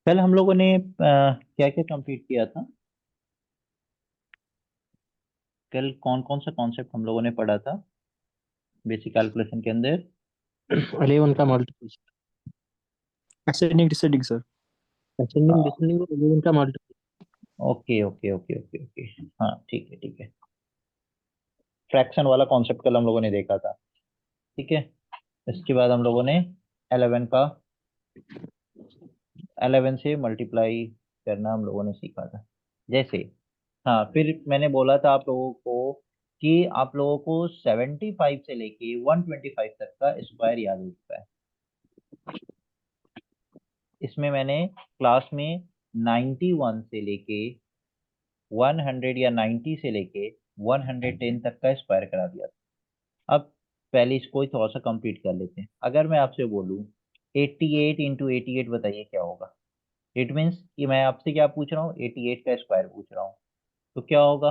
कल हम लोगों ने क्या क्या कंप्लीट किया था। कल कौन कौन सा कॉन्सेप्ट हम लोगों ने पढ़ा था बेसिक कैलकुलेशन के अंदर। 11 का multiplication. Ascending descending sir. Ascending descending और 11 का multiplication. Okay okay okay okay okay. हाँ ठीक है ठीक है। फ्रैक्शन वाला कॉन्सेप्ट कल हम लोगों ने देखा था। ठीक है। इसके बाद हम लोगों ने 11 का 11 से मल्टीप्लाई करना हम लोगों ने सीखा था। जैसे हाँ, फिर मैंने बोला था आप लोगों को कि आप लोगों को 75 से लेके 125 तक का स्क्वायर याद हो चुका है। इसमें मैंने क्लास में 91 से लेके 100 या 90 से लेके 110 तक का स्क्वायर करा दिया था। अब पहले इसको ही थोड़ा सा कंप्लीट कर लेते हैं। अगर मैं आपसे बोलूं 88 इंटू 88 बताइए क्या होगा। इट मीन्स कि मैं आपसे क्या पूछ रहा हूँ, 88 का स्क्वायर पूछ रहा हूँ। तो क्या होगा।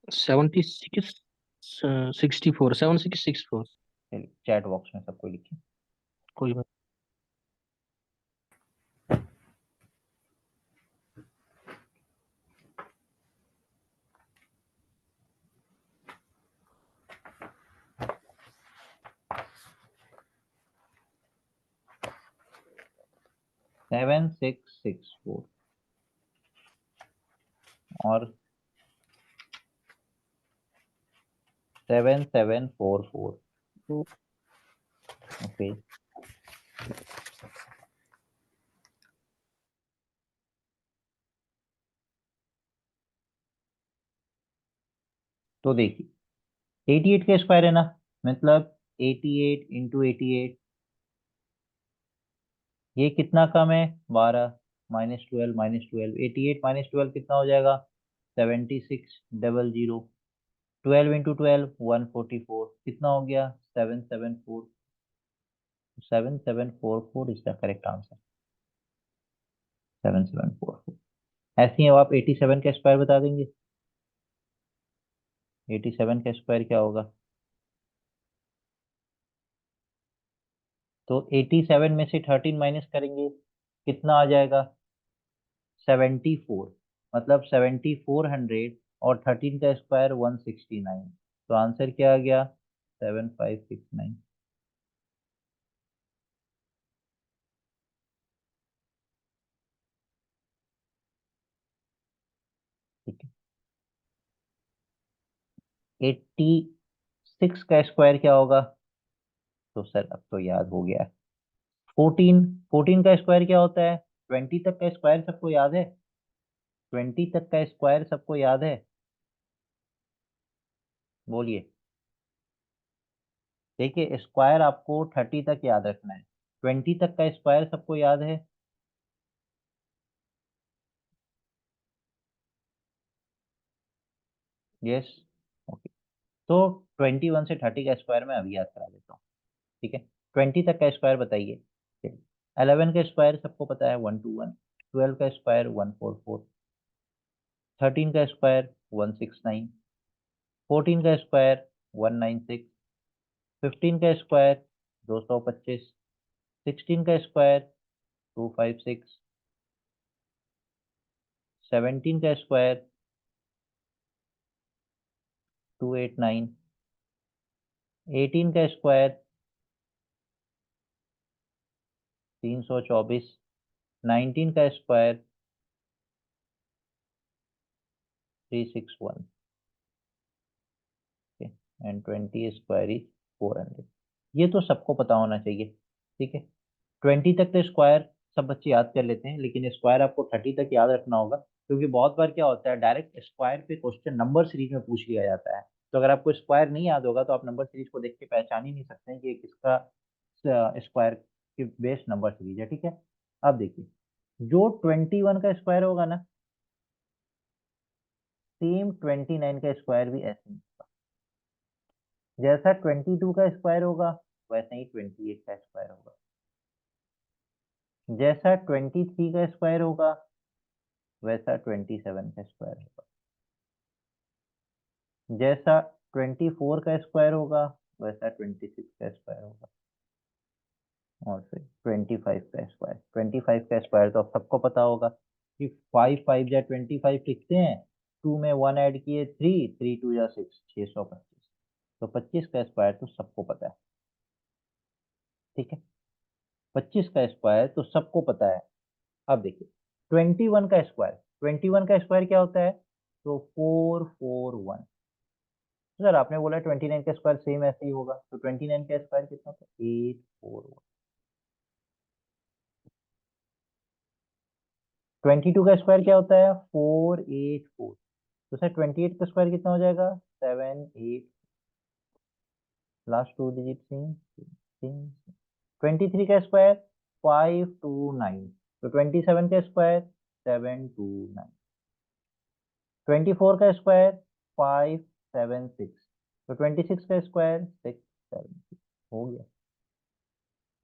76 64 7664। चलिए चैट बॉक्स में सबको लिखिए। कोई बात। 7664 और 7744। तो ओके। तो देखिए 88 का स्क्वायर है ना, मतलब 88 इंटू 88। ये कितना कम है, 12 -12 88 -12 कितना हो जाएगा, 7600। 12 इंटू 12 144 कितना हो गया, 774। 7744 इज द करेक्ट आंसर। 7744। ऐसे ही अब आप 87 का स्क्वायर बता देंगे। 87 का स्क्वायर क्या होगा। तो 87 में से 13 माइनस करेंगे, कितना आ जाएगा, 74। मतलब 7400 और 13 का स्क्वायर 169। तो आंसर क्या आ गया, 7569। ठीक है। 86 का स्क्वायर क्या होगा। तो सर अब तो याद हो गया। 14। 14 का स्क्वायर क्या होता है, 20 तक का स्क्वायर सबको याद है। 20 तक का स्क्वायर सबको याद है, बोलिए। देखिए स्क्वायर आपको 30 तक याद रखना है। 20 तक का स्क्वायर सबको याद है। यस। ओके। तो 21 से 30 का स्क्वायर मैं अभी याद करा देता हूँ। ठीक है। 20 तक का स्क्वायर बताइए। 11 का स्क्वायर सबको पता है 121। 12 का स्क्वायर 144। 13 का स्क्वायर 169। 14 का स्क्वायर 196। 15 का स्क्वायर 225। 16 का स्क्वायर 256। 17 का स्क्वायर 289। 18 का स्क्वायर 324। 19 का स्क्वायर 361। And 20 square is 400। ये तो सबको पता होना चाहिए। ठीक है। 20 तक तो स्क्वायर सब बच्चे याद कर लेते हैं, लेकिन स्क्वायर आपको 30 तक याद रखना होगा, क्योंककि बहुत बार क्या होता है डायरेक्ट स्क्वायर पे क्वेश्चन नंबर सीरीज में पूछ लिया जाता है। तो अगर आपको स्क्वायर नहीं याद होगा तो आप नंबर सीरीज को देख के पहचान ही नहीं सकते हैं कि ये किसका स्क्वायर की बेस नंबर सीरीज है। ठीक है। अब देखिए, जो 21 का स्क्वायर होगा ना, सेम 29 का स्क्वायर भी ऐसे ही होगा। जैसा 22 का स्क्वायर होगा वैसे ही 28 का स्क्वायर होगा। जैसा 23 का स्क्वायर होगा वैसा 27 का स्क्वायर होगा। जैसा 24 का स्क्वायर होगा वैसा 26 का स्क्वायर होगा। और फिर 25 का स्क्वायर, 25 का स्क्वायर तो अब सबको पता होगा कि 5 5 जा 25 लिखते हैं, 2 में 1 ऐड किए 3, 3 2 जा 6, 625। तो 25 का स्क्वायर तो सबको पता है। ठीक है, 25 का स्क्वायर तो सबको पता है। अब देखिए 21 का स्क्वायर, 21 का स्क्वायर क्या होता है? तो 441। तो सर आपने बोला 29 का स्क्वायर सेम ऐसे ही होगा, तो 29 का स्क्वायर कितना होता है? 841। 22 का स्क्वायर क्या होता है? 484। तो सर 28 का स्क्वायर कितना हो जाएगा? 78। लास्ट टू डिजिट सिंग। 23 का स्क्वायर 529। तो 27 का स्क्वायर 729। 24 का स्क्वायर 576। तो 26 का स्क्वायर 676 हो गया।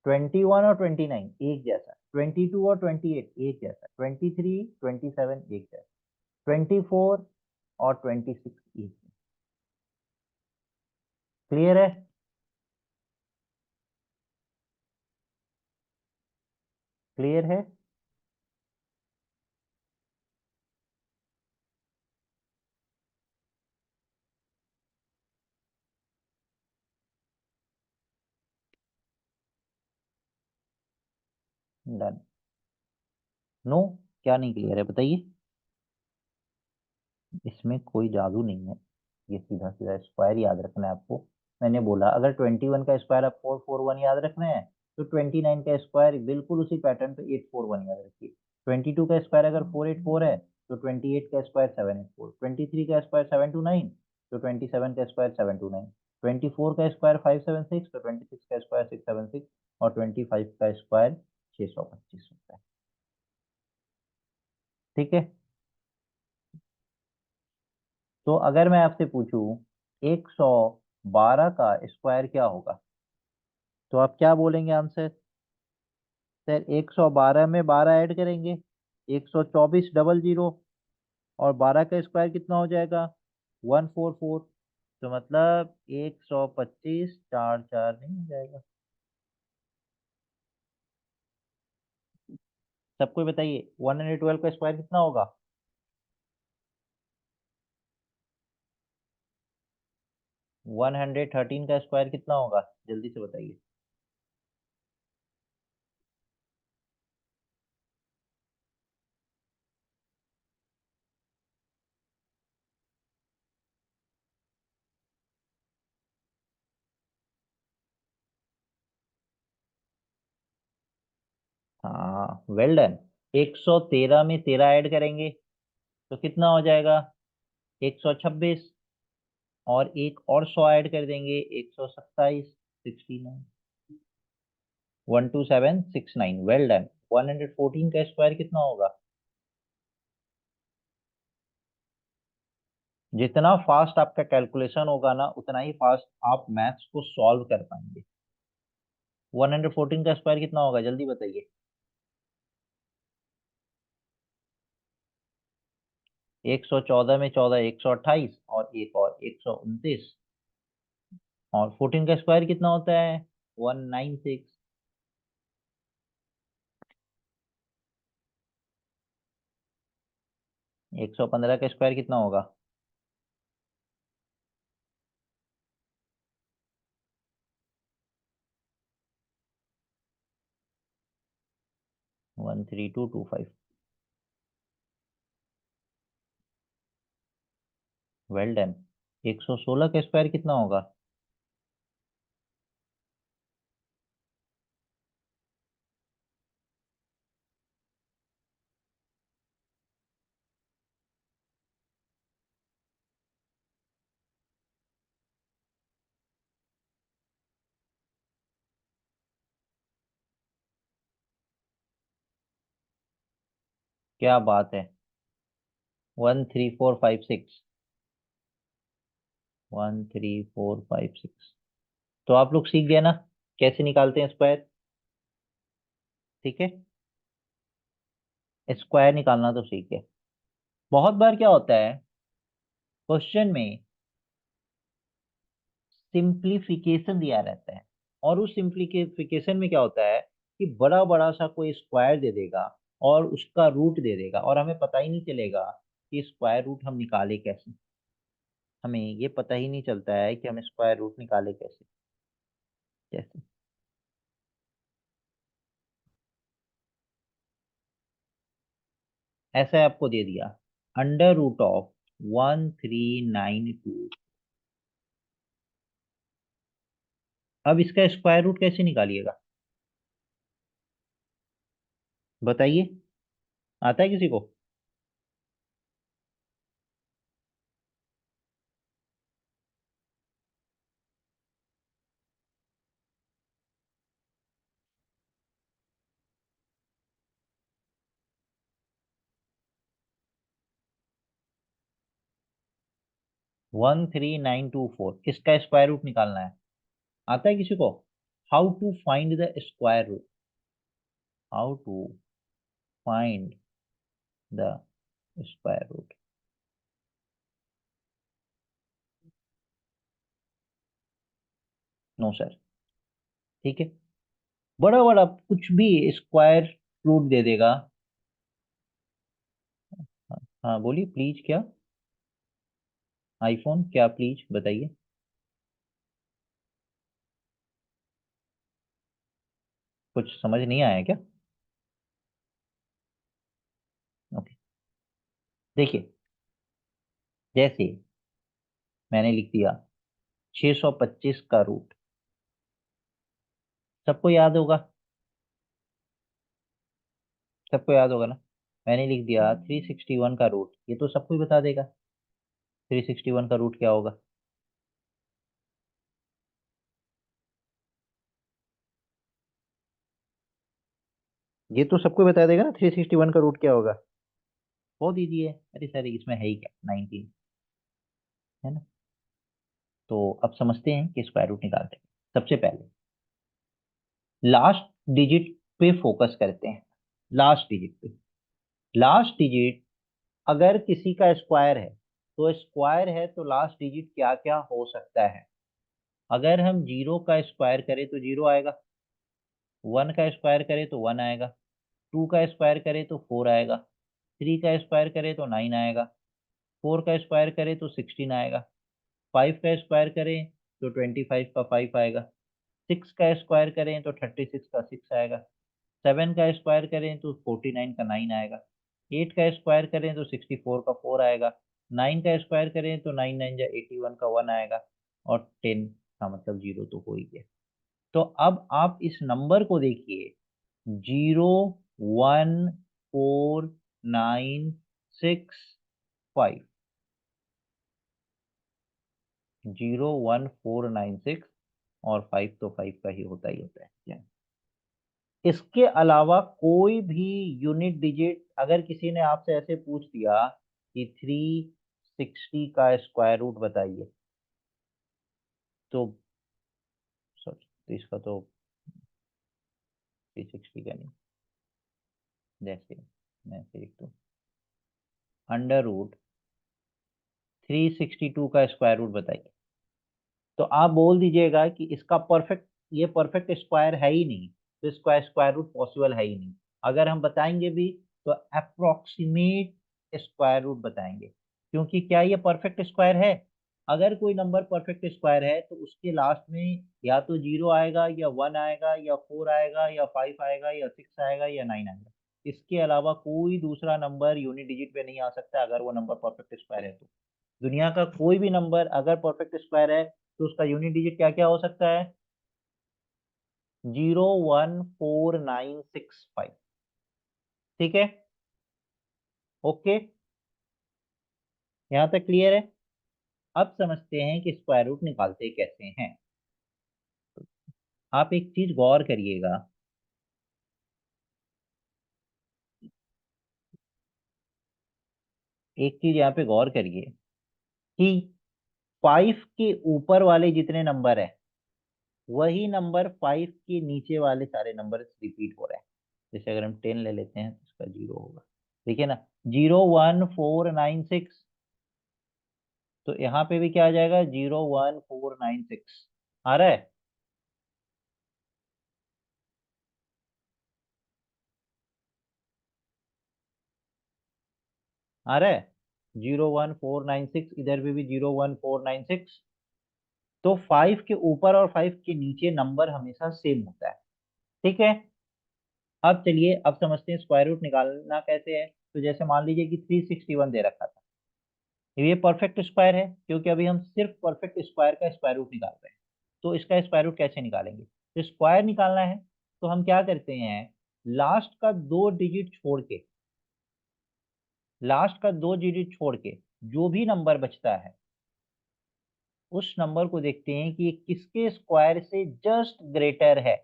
21 और 29 एक जैसा, 22 और 28 एक जैसा, 23 27 एक जैसा, 24 और 26 एक जैसा। क्लियर है? क्लियर है? डन। नो, क्या नहीं क्लियर है बताइए। इसमें कोई जादू नहीं है, ये सीधा सीधा स्क्वायर याद रखना है आपको। मैंने बोला अगर 21 का स्क्वायर आप 441 याद रख रहे हैं, तो 29 का स्क्वायर बिल्कुल उसी पैटर्न पे 841 याद रखिए। 22 का स्क्वायर अगर 484 है, तो 28 का स्क्वायर 784, 23 का स्क्वायर 729, तो 27 का स्क्वायर 729, 24 का स्क्वायर 576, तो 26 का स्क्वायर 676, और 25 का स्क्वायर 625 होता है। ठीक है, तो अगर मैं आपसे पूछूं 112 का स्क्वायर क्या होगा, तो आप क्या बोलेंगे आंसर? सर 112 में 12 ऐड करेंगे, 124 डबल जीरो, और 12 का स्क्वायर कितना हो जाएगा? 144। तो मतलब 125 चार चार नहीं हो जाएगा? सबको बताइए 112 का स्क्वायर कितना होगा? 113 का स्क्वायर कितना होगा? जल्दी से बताइए। हाँ वेल डन। 113 में 13 ऐड करेंगे तो कितना हो जाएगा? 126। और एक और 100 ऐड कर देंगे, 127, 69। 12769, वेल डन। 114 का स्क्वायर कितना होगा? जितना फास्ट आपका कैलकुलेशन होगा ना, उतना ही फास्ट आप मैथ्स को सॉल्व कर पाएंगे। 114 का स्क्वायर कितना होगा जल्दी बताइए। 114 में 14 128, और एक और 129। और 14 का स्क्वायर कितना होता है? 196। 115 का स्क्वायर कितना होगा? 13225। Well done. 116 का स्क्वायर कितना होगा? क्या बात है, 13456। 13456। तो आप लोग सीख गए ना कैसे निकालते हैं स्क्वायर? ठीक है, स्क्वायर निकालना तो सीख गए। बहुत बार क्या होता है क्वेश्चन में, सिंप्लीफिकेशन दिया रहता है, और उस सिंप्लीफिकेशन में क्या होता है कि बड़ा बड़ा सा कोई स्क्वायर दे देगा और उसका रूट दे देगा, और हमें पता ही नहीं चलेगा कि स्क्वायर रूट हम निकाले कैसे। हमें ये पता ही नहीं चलता है कि हम स्क्वायर रूट निकाले कैसे। कैसे? ऐसा आपको दे दिया, √1392। अब इसका स्क्वायर रूट कैसे निकालिएगा, बताइए, आता है किसी को? 13924, इसका स्क्वायर रूट निकालना है। आता है किसी को? How to find the square root, how to find the square root. No sir. ठीक है, बड़ा बड़ा कुछ भी स्क्वायर रूट दे देगा। हाँ हाँ, बोलिए प्लीज, क्या? आईफोन क्या, प्लीज बताइए। कुछ समझ नहीं आया क्या? ओके, देखिए, जैसे मैंने लिख दिया 625 का रूट, सबको याद होगा, सबको याद होगा ना। मैंने लिख दिया 361 का रूट, ये तो सबको ही बता देगा 361 का रूट क्या होगा। ये तो सबको बता देगा ना 361 का रूट क्या होगा। बहुत ईजी है, अरे सर इसमें है ही क्या, 19, है ना। तो अब समझते हैं कि स्क्वायर रूट निकालते हैं। सबसे पहले लास्ट डिजिट पे फोकस करते हैं, लास्ट डिजिट पे। लास्ट डिजिट अगर किसी का स्क्वायर है, तो स्क्वायर है तो लास्ट डिजिट क्या क्या हो सकता है। अगर हम जीरो का स्क्वायर करें तो जीरो आएगा, वन का स्क्वायर करें तो वन आएगा, टू का स्क्वायर करें तो फोर आएगा, थ्री का स्क्वायर करें तो नाइन आएगा, फोर का स्क्वायर करें तो 16 आएगा, फाइव का स्क्वायर करें तो 25 का फाइव आएगा, सिक्स का स्क्वायर करें तो 36 का सिक्स आएगा, सेवन का स्क्वायर करें तो 49 का नाइन आएगा, एट का स्क्वायर करें तो 64 का फोर आएगा, नाइन का स्क्वायर करें तो नाइन नाइन जा 81 का वन आएगा, और टेन का मतलब जीरो तो हो ही गया। तो अब आप इस नंबर को देखिए, 01496 5, 01496, और फाइव तो फाइव का ही होता ही होता है क्या। इसके अलावा कोई भी यूनिट डिजिट अगर किसी ने आपसे ऐसे पूछ दिया कि 360 का स्क्वायर रूट बताइए, तो सॉरी, तो इसका तो 360 का नहीं, जैसे मैं ऐसे लिख दूँ, √362 का स्क्वायर रूट बताइए, तो आप बोल दीजिएगा कि इसका परफेक्ट, ये परफेक्ट स्क्वायर है ही नहीं, तो इसका स्क्वायर रूट पॉसिबल है ही नहीं। अगर हम बताएंगे भी तो अप्रोक्सीमेट स्क्वायर रूट बताएंगे, क्योंकि क्या ये परफेक्ट स्क्वायर है? अगर कोई नंबर परफेक्ट स्क्वायर है तो उसके लास्ट में या तो जीरो आएगा, या वन आएगा, या फोर आएगा, या फाइव आएगा, या सिक्स आएगा, या नाइन आएगा। इसके अलावा कोई दूसरा नंबर यूनिट डिजिट पे नहीं आ सकता अगर वो नंबर परफेक्ट स्क्वायर है तो। दुनिया का कोई भी नंबर अगर परफेक्ट स्क्वायर है तो उसका यूनिट डिजिट क्या क्या हो सकता है? 01496 5। ठीक है, ओके, यहाँ तक क्लियर है। अब समझते हैं कि स्क्वायर रूट निकालते कैसे हैं। आप एक चीज गौर करिएगा, एक चीज यहाँ पे गौर करिए कि फाइव के ऊपर वाले जितने नंबर है, वही नंबर फाइव के नीचे वाले सारे नंबर रिपीट हो रहे हैं। जैसे अगर हम 10 ले लेते हैं तो इसका जीरो होगा, ठीक है ना, 01496, तो यहाँ पे भी क्या आ जाएगा, 01496 आ रहा है। आ रहा है 01496, इधर भी 01496। तो 5 के ऊपर और 5 के नीचे नंबर हमेशा सेम होता है, ठीक है। अब चलिए, अब समझते हैं स्क्वायर रूट निकालना कैसे है। तो जैसे मान लीजिए कि 361 दे रखा था, ये परफेक्ट स्क्वायर है, क्योंकि अभी हम सिर्फ परफेक्ट स्क्वायर का स्क्वायर रूट निकाल रहे हैं। तो इसका स्क्वायर रूट कैसे निकालेंगे, तो स्क्वायर निकालना है तो हम क्या करते हैं, लास्ट का दो डिजिट छोड़ के, लास्ट का दो डिजिट छोड़ के जो भी नंबर बचता है उस नंबर को देखते हैं कि ये किसके स्क्वायर से जस्ट ग्रेटर है।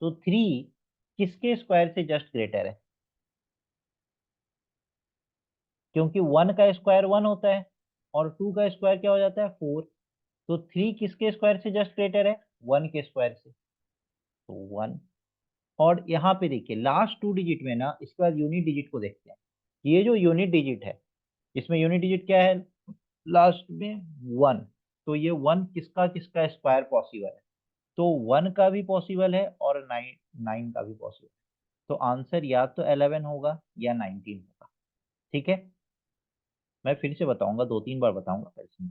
तो 3 किसके स्क्वायर से जस्ट ग्रेटर है, क्योंकि 1 का स्क्वायर 1 होता है और 2 का स्क्वायर क्या हो जाता है, 4। तो 3 किसके स्क्वायर से जस्ट ग्रेटर है, 1 के स्क्वायर से, तो 1। और यहाँ पे देखिए लास्ट टू डिजिट में ना, इसके बाद यूनिट डिजिट को देखते हैं। ये जो यूनिट डिजिट है, इसमें यूनिट डिजिट क्या है, लास्ट में 1। तो ये 1 किसका किसका स्क्वायर पॉसिबल है, तो 1 का भी पॉसिबल है और 9 का भी पॉसिबल है। तो आंसर या तो 11 होगा या 19 होगा, ठीक है। मैं फिर से बताऊंगा, 2-3 बार बताऊंगा फिर से।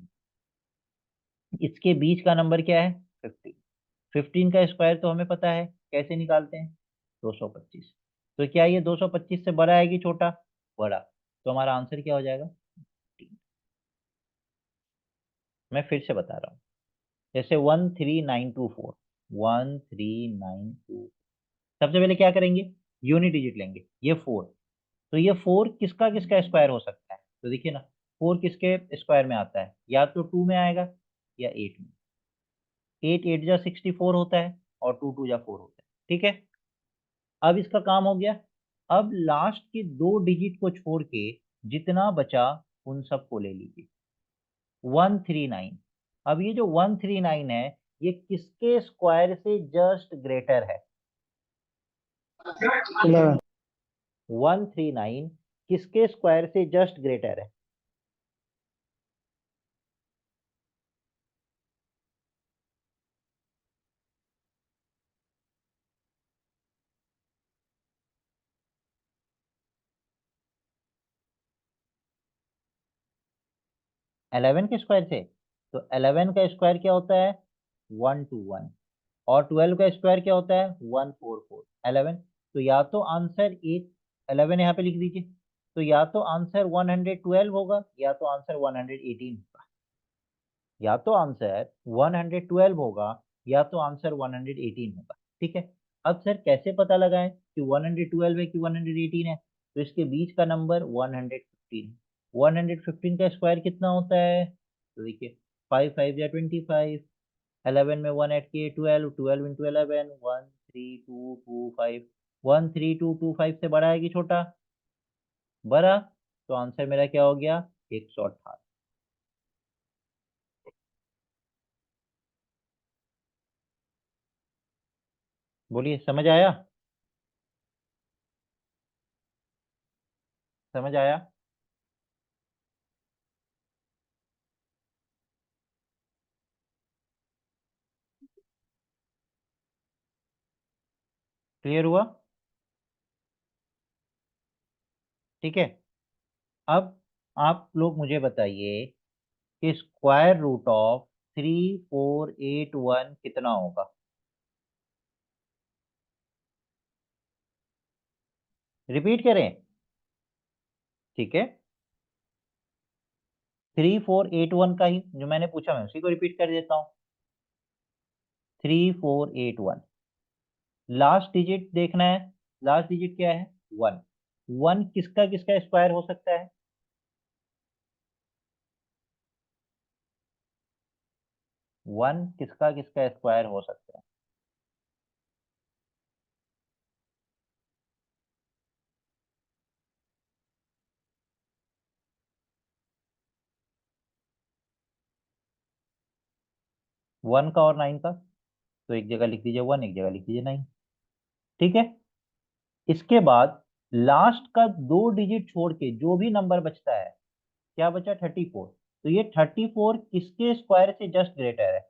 इसके बीच का नंबर क्या है, 15। 15 का स्क्वायर तो हमें पता है, कैसे निकालते हैं, 225। तो क्या ये 225 से बड़ा है कि छोटा, बड़ा। तो हमारा आंसर क्या हो जाएगा, 15। मैं फिर से बता रहा हूँ, जैसे 13924, 13924, सबसे पहले क्या करेंगे, यूनिट डिजिट लेंगे, ये 4। तो ये 4 किसका किसका स्क्वायर हो सकता है, तो देखिए ना, 4 किसके स्क्वायर में आता है, या तो 2 में आएगा या 8 में। 8 8 जा 64 होता है और 2 2 जा 4 होता है, ठीक है। अब इसका काम हो गया। अब लास्ट के दो डिजिट को छोड़ के जितना बचा उन सबको ले लीजिए, 139। अब ये जो 139 है, ये किसके स्क्वायर से जस्ट ग्रेटर है, 11। 139 किसके स्क्वायर से जस्ट ग्रेटर है, 11 के स्क्वायर से। तो 11 का स्क्वायर क्या होता है, 121। और 12 का स्क्वायर क्या होता है, 144। 11, तो या तो आंसर एक, 11 यहाँ पे लिख दीजिए। तो या तो आंसर 112 होगा या तो आंसर 118 होगा, या तो आंसर 112 होगा या तो आंसर 118 होगा, ठीक है। अब सर कैसे पता लगाएं कि 112 है कि 118 है, तो इसके बीच का नंबर 115। 115 का स्क्वायर कितना होता है, तो देखिए 5 5 या 25, 11 में 1 ऐड किए 12, 12 इंटू 11, 13225। 13225 से बड़ा है कि छोटा, बड़ा। तो आंसर मेरा क्या हो गया, 118। बोलिए, समझ आया, समझ आया। क्लियर हुआ, ठीक है। अब आप लोग मुझे बताइए कि स्क्वायर रूट ऑफ 3481 कितना होगा, रिपीट करें, ठीक है। 3481 का ही जो मैंने पूछा मैं उसी को रिपीट कर देता हूँ। 3481, लास्ट डिजिट देखना है, लास्ट डिजिट क्या है, 1। 1 किसका किसका स्क्वायर हो सकता है, 1 किसका किसका स्क्वायर हो सकता है, 1 का और 9 का। तो एक जगह लिख दीजिए 1, एक जगह लिख दीजिए 9, ठीक है। इसके बाद लास्ट का दो डिजिट छोड़ के जो भी नंबर बचता है, क्या बचा, 34। तो ये 34 किसके स्क्वायर से जस्ट ग्रेटर है?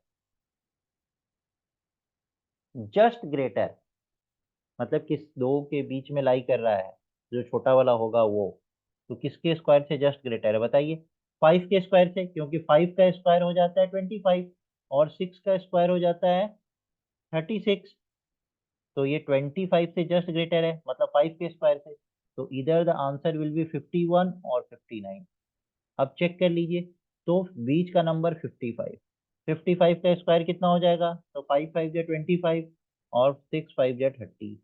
जस्ट ग्रेटर मतलब किस दो के बीच में लाई कर रहा है, जो छोटा वाला होगा वो। तो किसके स्क्वायर से जस्ट ग्रेटर है बताइए? 5 के स्क्वायर से, क्योंकि 5 का स्क्वायर हो जाता है 25 और 6 का स्क्वायर हो जाता है 36। तो ये 25 से जस्ट ग्रेटर है, मतलब 5 के स्क्वायर से। तो इधर द आंसर विल बी 51 और 59। अब चेक कर लीजिए। तो बीच का नंबर 55, 55 का स्क्वायर कितना हो जाएगा? तो 5 5 या 25 और 6 5 या 30।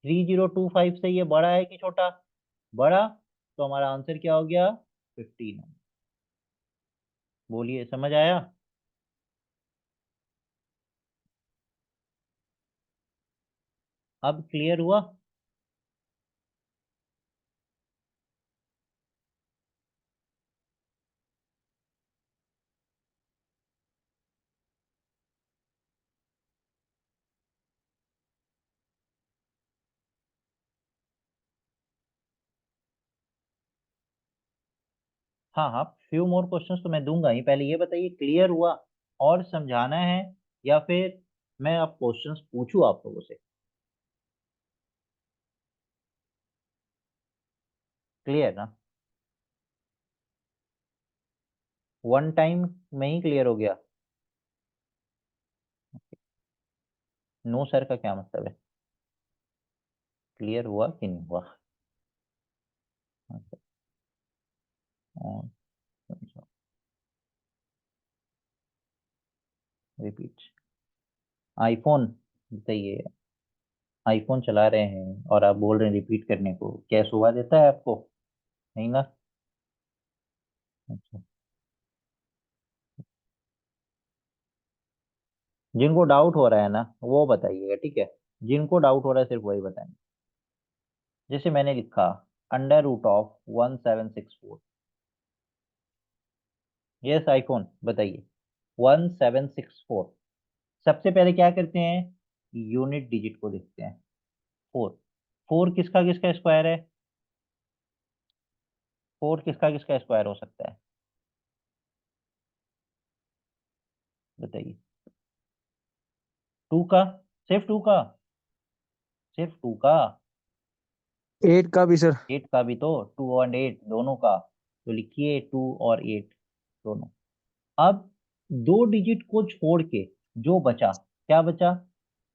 3025 से ये बड़ा है कि छोटा? बड़ा। तो हमारा आंसर क्या हो गया? 59। बोलिए, समझ आया? अब क्लियर हुआ? हाँ हाँ, फ्यू मोर क्वेश्चंस तो मैं दूंगा ही। पहले ये बताइए क्लियर हुआ और समझाना है, या फिर मैं अब क्वेश्चंस पूछूं आप लोगों से? क्लियर ना? वन टाइम में ही क्लियर हो गया? नो सर का क्या मतलब है? क्लियर हुआ कि नहीं हुआ? रिपीट। आईफोन, बताइए। आईफोन चला रहे हैं और आप बोल रहे हैं रिपीट करने को, क्या शोभा देता है आपको? नहीं ना? अच्छा। जिनको डाउट हो रहा है ना वो बताइएगा, ठीक है? जिनको डाउट हो रहा है सिर्फ वही बताएंगे। जैसे मैंने लिखा, √1764। यस आईफोन, बताइए। 1764। सबसे पहले क्या करते हैं? यूनिट डिजिट को देखते हैं। 4। 4 किसका किसका स्क्वायर है? 4 किसका किसका स्क्वायर हो सकता है? बताइए। 2 का? सिर्फ 2 का? सिर्फ 2 का? 8 का भी सर। 8 का भी तो, 2 और 8 दोनों का। तो लिखिए 2 और 8 दोनों। अब दो डिजिट को छोड़ के जो बचा, क्या बचा?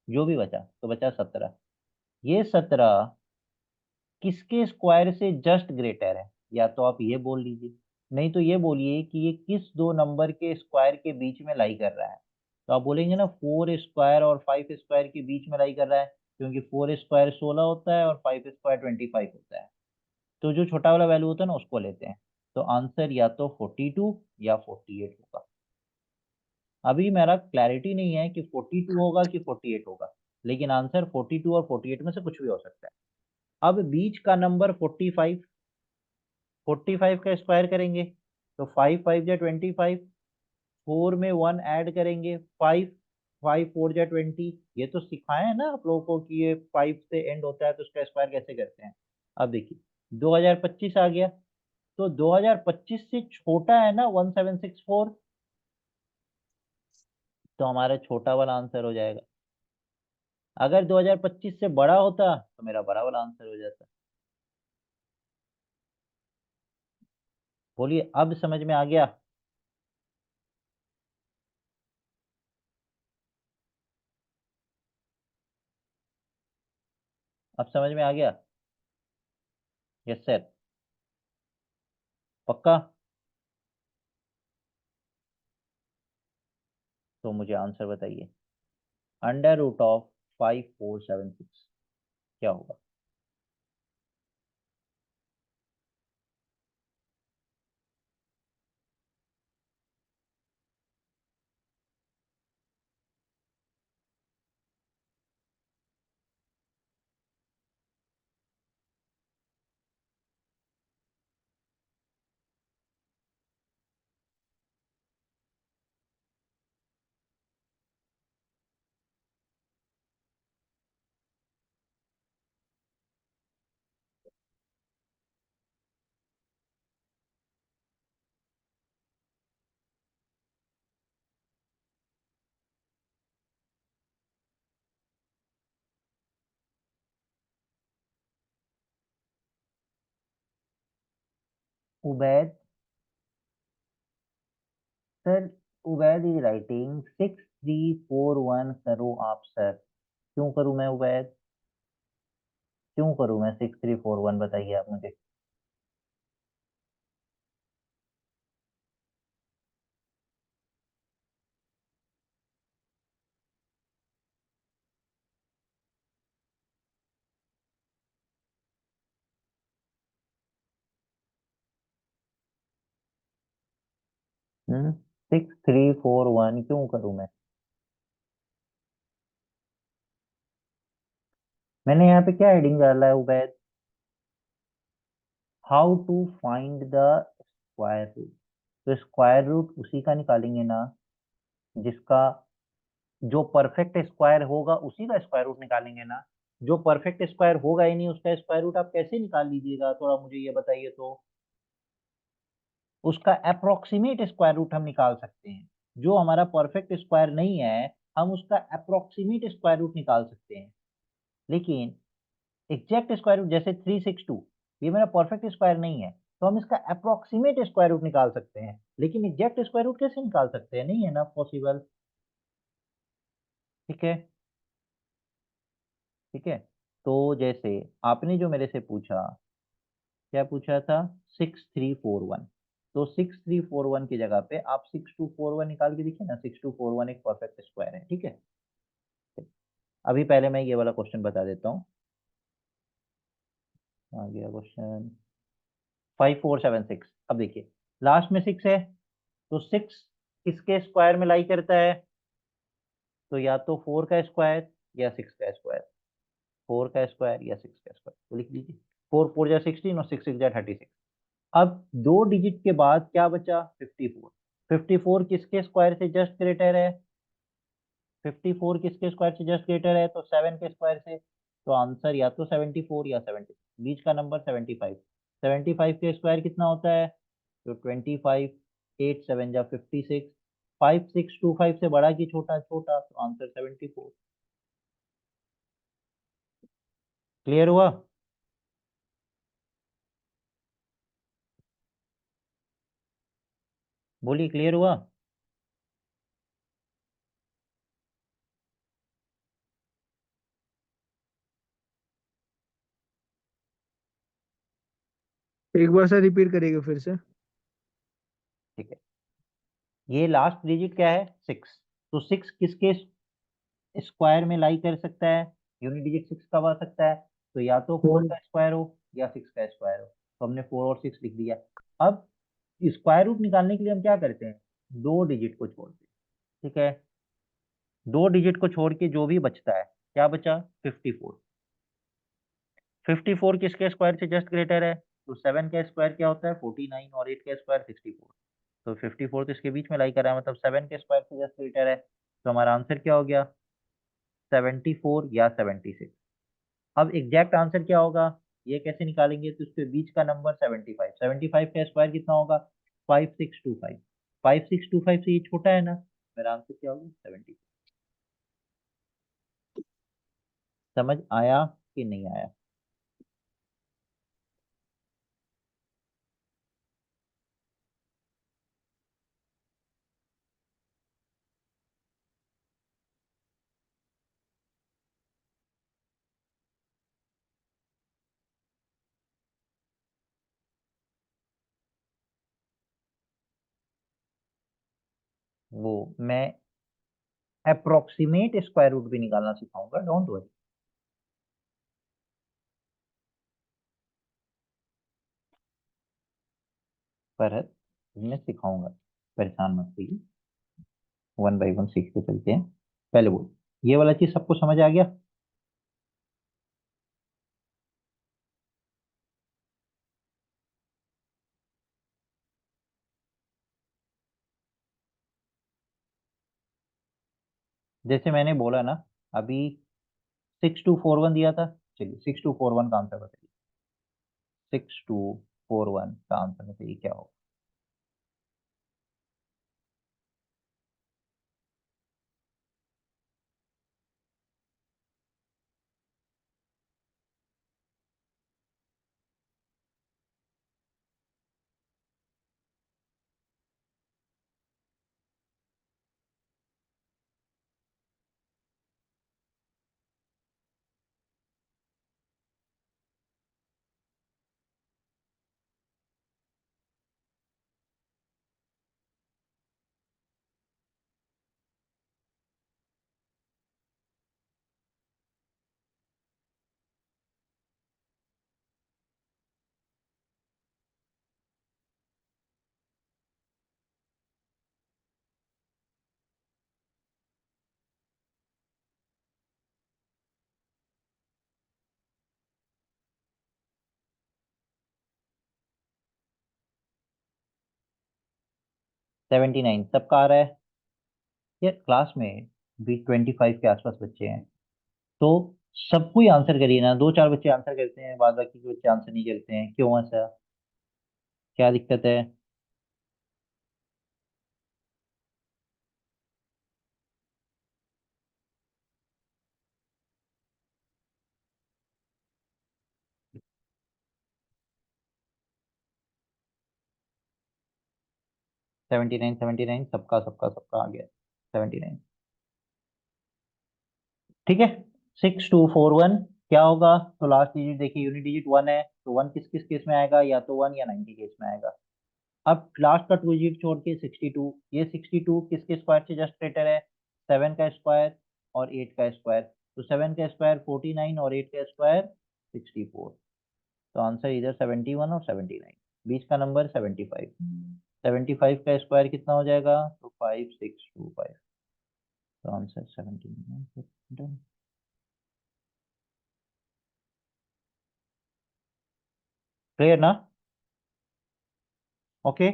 जो भी बचा तो बचा 17। ये 17 किसके स्क्वायर से जस्ट ग्रेटर है? या तो आप ये बोल लीजिए, नहीं तो ये बोलिए कि ये किस दो नंबर के स्क्वायर के बीच में लाई कर रहा है। तो आप बोलेंगे ना 4 स्क्वायर और 5 स्क्वायर के बीच में लाई कर रहा है, क्योंकि 4 स्क्वायर 16 होता है और 5 स्क्वायर 25 होता है। तो जो छोटा वाला वैल्यू होता है ना उसको लेते हैं। तो आंसर या तो 42 या 48 होगा। अभी मेरा क्लैरिटी नहीं है कि 42 होगा कि 48 होगा, लेकिन आंसर 42 और 48 में से कुछ भी हो सकता है। अब बीच का नंबर 45, 45 का स्क्वायर करेंगे तो 5 5 या 25, 4 में 1 ऐड करेंगे 5, 5 4 या 20। ये तो सिखाए हैं ना आप लोगों को कि ये 5 से एंड होता है तो उसका स्क्वायर कैसे करते हैं। अब देखिए 2025 आ गया, तो 2025 से छोटा है ना 1764, तो हमारा छोटा वाला आंसर हो जाएगा। अगर 2025 से बड़ा होता तो मेरा बड़ा वाला आंसर हो जाता। बोलिए, अब समझ में आ गया? अब समझ में आ गया? Yes sir. पक्का? तो मुझे आंसर बताइए। √5476 क्या होगा? Ubaid, sir Ubaid is writing 6341, करो आप सर। क्यों करूं मैं उबैद, क्यों करूं मैं 6341, बताइए आप मुझे। 6341 क्यों करूं मैं। मैंने यहाँ पे क्या हेडिंग डाला है Ubaid, how to find the square root. तो स्क्वायर रूट उसी का निकालेंगे ना जिसका, जो परफेक्ट स्क्वायर होगा उसी का स्क्वायर रूट निकालेंगे ना। जो परफेक्ट स्क्वायर होगा ही नहीं उसका स्क्वायर रूट आप कैसे निकाल लीजिएगा, थोड़ा मुझे ये बताइए तो। उसका अप्रोक्सीमेट स्क्वायर रूट हम निकाल सकते हैं। जो हमारा परफेक्ट स्क्वायर नहीं है हम उसका अप्रोक्सीमेट स्क्वायर रूट निकाल सकते हैं, लेकिन एग्जैक्ट स्क्वायर रूट जैसे 362, ये मेरा परफेक्ट स्क्वायर नहीं है, तो हम इसका अप्रोक्सीमेट स्क्वायर रूट निकाल सकते हैं, लेकिन एग्जैक्ट स्क्वायर रूट कैसे निकाल सकते हैं, नहीं है ना पॉसिबल। ठीक है, ठीक है। तो जैसे आपने जो मेरे से पूछा, क्या पूछा था, 6341, तो 6341 की जगह पे आप 6241 निकाल के देखिए ना, 6241 एक परफेक्ट स्क्वायर है, ठीक है। अभी पहले मैं ये वाला क्वेश्चन बता देता हूँ। आ गया क्वेश्चन 5476। अब देखिए लास्ट में 6 है, तो 6 किसके स्क्वायर में लाई करता है, तो या तो 4 का स्क्वायर या 6 का स्क्वायर। 4 का स्क्वायर या 6 का स्क्वायर, तो लिख लीजिए 4 4 जा 16 और 6 6 जा 36। अब दो डिजिट के बाद क्या बचा, 54। 54 किसके स्क्वायर से जस्ट ग्रेटर है, 54 किसके स्क्वायर से जस्ट ग्रेटर है, तो 7 के स्क्वायर से। तो आंसर या तो 74 या 70, बीच का नंबर 75। 75 के स्क्वायर कितना होता है, तो 25। 8 7 जा 56। 5625 से बड़ा कि छोटा, छोटा, तो आंसर 74। क्लियर हुआ। बोलिए क्लियर हुआ। एक बार सर रिपीट करिएगा फिर से। ठीक है, ये लास्ट डिजिट क्या है, 6। तो 6 किसके स्क्वायर में लाई कर सकता है, यूनिट डिजिट 6 कब आ सकता है, तो या तो 4 फोर। का स्क्वायर हो या 6 का स्क्वायर हो। तो हमने 4 और 6 लिख दिया। अब स्क्वायर रूट निकालने के लिए हम क्या करते हैं, दो डिजिट को छोड़ते हैं, ठीक है। दो डिजिट को छोड़ के जो भी बचता है, क्या बचा, 54। 54 किसके स्क्वायर से जस्ट ग्रेटर है, तो 7 का स्क्वायर क्या होता है, 49, और 8 का स्क्वायर 64। तो 54 तो इसके बीच में लाई कर रहा है, मतलब 7 के स्क्वायर से जस्ट ग्रेटर है। तो हमारा आंसर क्या हो गया, 74 या 76। अब एग्जैक्ट आंसर क्या होगा, ये कैसे निकालेंगे, तो उसके बीच का नंबर 75। 75 का स्क्वायर कितना होगा, 5625। 5625 से ये छोटा है ना, मेरा आंसर क्या होगा, 70। समझ आया कि नहीं आया। वो मैं अप्रोक्सीमेट स्क्वायर रूट भी निकालना सिखाऊंगा, डोंट वरी। पर मैं सिखाऊंगा, परेशान मत होइए। वन बाई वन सीखते चलते हैं। पहले बोल, ये वाला चीज सबको समझ आ गया। जैसे मैंने बोला ना अभी, 6241 दिया था, चलिए 6241 का आंसर बताइए। 6241 का आंसर बताइए क्या होगा। 79 सबका आ रहा है। यार क्लास में भी 25 के आसपास बच्चे हैं, तो सबको ही आंसर करिए ना। दो चार बच्चे आंसर करते हैं, बाद बाकी के बच्चे आंसर नहीं करते हैं, क्यों ऐसा? क्या दिक्कत है? 79 79 सबका सबका सबका आ गया 79। ठीक है, 6241 क्या होगा? तो लास्ट डिजिट देखिए, यूनिट डिजिट 1 है, तो 1 किस किस केस में आएगा? या तो 1 या 90 केस में आएगा। अब लास्ट का 2 डिजिट छोड़ के 62, ये 62 किसके स्क्वायर से जस्ट ग्रेटर है? 7 का स्क्वायर और 8 का स्क्वायर। तो 7 का स्क्वायर 49 और 8 का स्क्वायर 64। तो आंसर इधर 71 और 79, बीच का नंबर 75। 75 का स्क्वायर कितना हो जाएगा? तो 5625। तो आंसर 79। क्लियर ना? ओके।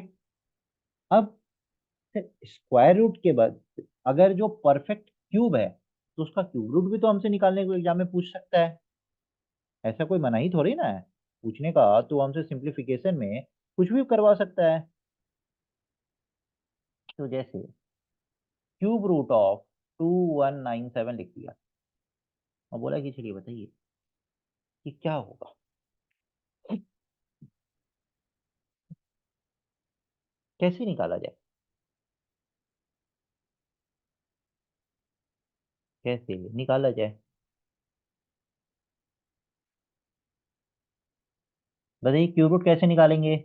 अब स्क्वायर रूट के बाद अगर जो परफेक्ट क्यूब है, तो उसका क्यूब रूट भी तो हमसे निकालने को एग्जाम में पूछ सकता है। ऐसा कोई मनाही थोड़ी ना है पूछने का, तो हमसे सिंप्लीफिकेशन में कुछ भी करवा सकता है। तो जैसे क्यूब रूट ऑफ 2197 लिख दिया और बोला कि चलिए बताइए कि क्या होगा। कैसे निकाला जाए? कैसे निकाला जाए? बताइए क्यूब रूट कैसे निकालेंगे?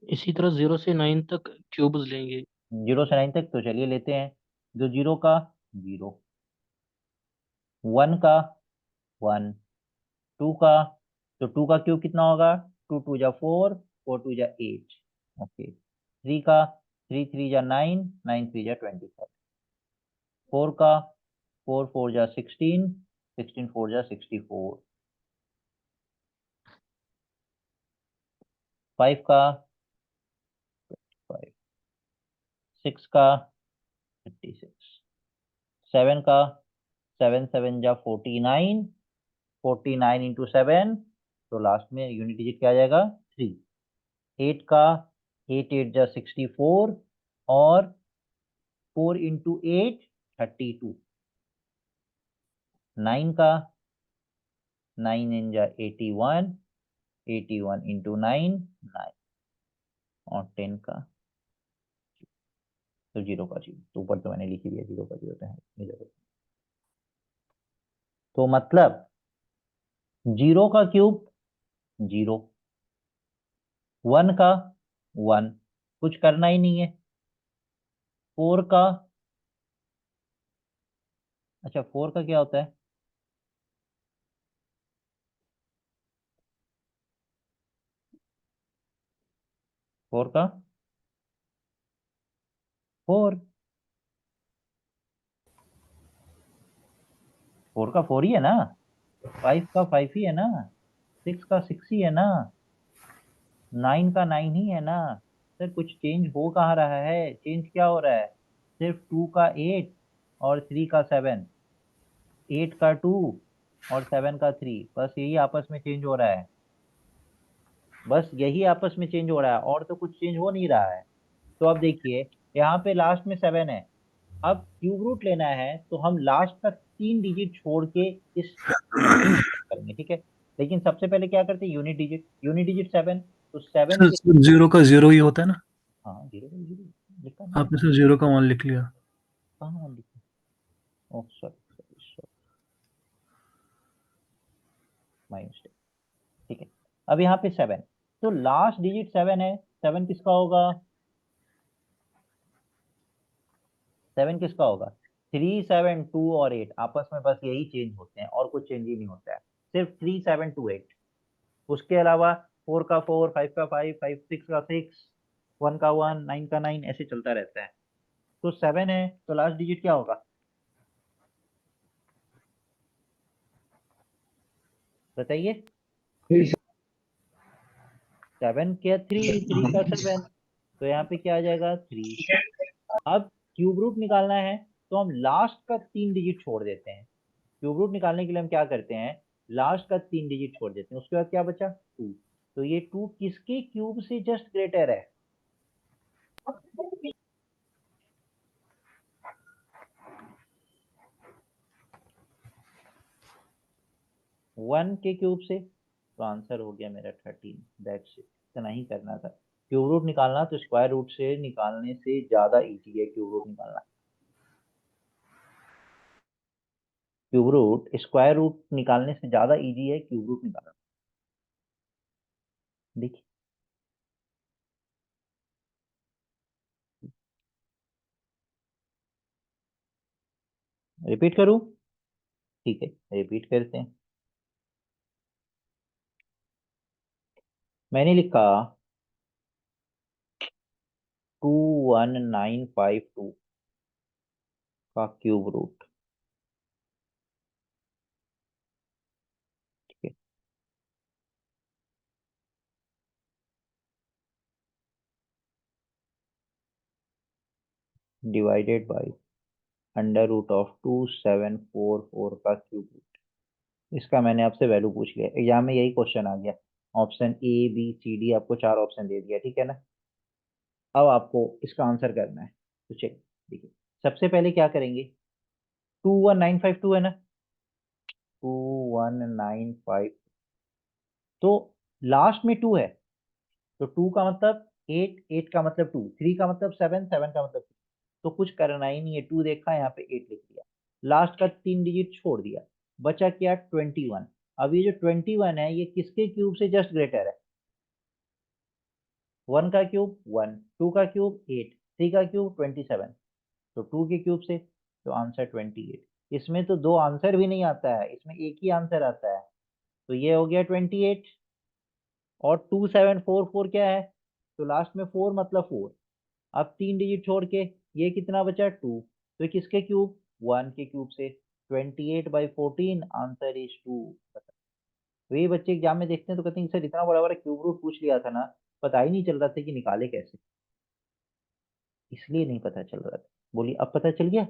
इसी तरह 0 से 9 तक क्यूब्स लेंगे। 0 से 9 तक तो चलिए लेते हैं। जो 0 का 0, 1 का 1, 2 का, तो 2 का क्यूब कितना होगा? 2 2 जा 4, 4 2 जा 8। ओके। 3 का 3 3 जा 9, 9 3 जा 25। 4 का 4 4 जा 16, 16 4 जा 64। 5 का 5, 6 का 36, 7 का 7 7 जा 49, 49 इंटू 7, तो लास्ट में यूनिट डिजिट क्या आ जाएगा? 3। 8 का 8 8 जा 64 और 4 इंटू 8 32। 9 का 9 इन जा 81, 81 इंटू 9 9। और 10 का तो 0 का 0, तो ऊपर तो मैंने लिख ही दिया 0 का 0 तो है नहीं जरूरत। तो मतलब 0 का क्यूब 0, 1 का 1, कुछ करना ही नहीं है। 4 का, अच्छा 4 का क्या होता है? 4 का 4, 4 का 4 ही है ना। 5 का 5 ही है ना। 6 का 6 ही है ना। 9 का 9 ही है ना। सर कुछ चेंज हो कहाँ रहा है? चेंज क्या हो रहा है? सिर्फ 2 का 8 और 3 का 7, 8 का 2 और 7 का 3, बस यही आपस में चेंज हो रहा है। बस यही आपस में चेंज हो रहा है, और तो कुछ चेंज हो नहीं रहा है। तो अब देखिए, यहाँ पे लास्ट में 7 है। अब क्यूब रूट लेना है तो हम लास्ट का 3 डिजिट छोड़ के इस करेंगे, ठीक है। लेकिन सबसे पहले क्या करते हैं? यूनिट डिजिट, यूनिट डिजिट 7, तो 7 सर के, सर, 0 का 0 ही होता है ना? हाँ 0 0 लिखा ना। आपने सर 0 का 1 लिख लिया। कहाँ लिखा? Oh sorry sorry sorry, my mistake. ठीक है, अब यहाँ पे 7, तो लास्ट डिजिट 7 है। 7 किसका होगा? 7 किसका होगा? 3 7 2 और 8 आपस में बस यही चेंज होते हैं, और कुछ चेंज ही नहीं होता है। सिर्फ 3 7 2 8। उसके अलावा 4 का 4, 5 का 5, 5 6 का 6, 1 का 1, 9 का 9, ऐसे चलता रहता है। तो 7 है, तो लास्ट डिजिट क्या होगा? बताइए। 7 क्या 3, 3 का 7, तो यहाँ पे क्या आ जाएगा 3। अब क्यूब रूट निकालना है, तो हम लास्ट का 3 डिजिट छोड़ देते हैं। क्यूब रूट निकालने के लिए हम क्या करते हैं, लास्ट का 3 डिजिट छोड़ देते हैं, उसके बाद क्या बचा 2। तो ये 2 किसके क्यूब से जस्ट ग्रेटर है, 1 के क्यूब से। तो आंसर हो गया मेरा 13। दैट्स इट, इतना ही करना था। क्यूब रूट निकालना तो स्क्वायर रूट से निकालने से ज्यादा इजी है क्यूब रूट निकालना। क्यूब रूट स्क्वायर रूट निकालने से ज्यादा इजी है क्यूब रूट निकालना। देखिए, रिपीट करूं? ठीक है, रिपीट करते हैं। मैंने लिखा 21952 का क्यूब रूट। ठीक है, divided by under root of 2744 का क्यूब रूट। इसका मैंने आपसे वैल्यू पूछ लिया, एग्जाम में यही क्वेश्चन आ गया। Option A B C D आपको 4 ऑप्शन दे दिया, ठीक है ना। अब आपको इसका आंसर करना है। तो चलिए देखिए, सबसे पहले क्या करेंगे, 21952 है ना, 21952, तो लास्ट में 2 है, तो 2 का मतलब 8, 8 का मतलब 2, 3 का मतलब 7, 7 का मतलब 2। तो कुछ करना ही नहीं है, 2 देखा यहाँ पे 8 लिख दिया, लास्ट का 3 डिजिट छोड़ दिया, बचा क्या 21। अब ये जो 21 है ये किसके क्यूब से जस्ट ग्रेटर है, 1 का क्यूब 1, 2 का क्यूब 8, 3 का क्यूब 27, तो 2 के क्यूब से। तो आंसर 28। इसमें तो दो आंसर भी नहीं आता है, इसमें एक ही आंसर आता है। तो ये हो गया 28। और 2744 क्या है, तो लास्ट में 4 मतलब 4। अब 3 डिजिट छोड़ के ये कितना बचा 2, तो ये किसके क्यूब, 1 के क्यूब से। 28/14 आंसर इज 2। वही बच्चे एग्जाम में देखते हैं तो कहते हैं सर इतना बड़ा बड़ा क्यूब रूट पूछ लिया था ना, पता ही नहीं चल रहा था कि निकाले कैसे। इसलिए नहीं पता चल रहा था। बोलिए अब पता चल गया।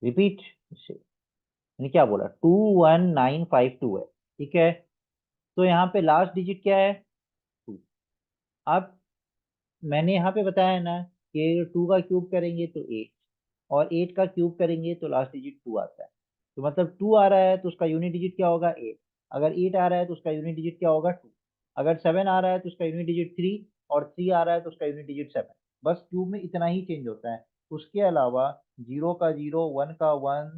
रिपीट, मैंने क्या बोला, 21952 है, ठीक है। तो यहाँ पे लास्ट डिजिट क्या है 2। अब मैंने यहाँ पे बताया ना कि 2 का क्यूब करेंगे तो 8, और 8 का क्यूब करेंगे तो लास्ट डिजिट 2 आता है। तो मतलब 2 आ रहा है तो उसका यूनिट डिजिट क्या होगा 8। अगर 8 आ रहा है तो उसका यूनिट डिजिट क्या होगा 2। अगर 7 आ रहा है तो उसका यूनिट डिजिट 3, और 3 आ रहा है तो उसका यूनिट डिजिट 7। बस क्यूब में इतना ही चेंज होता है। उसके अलावा 0 का 0, 1 का 1,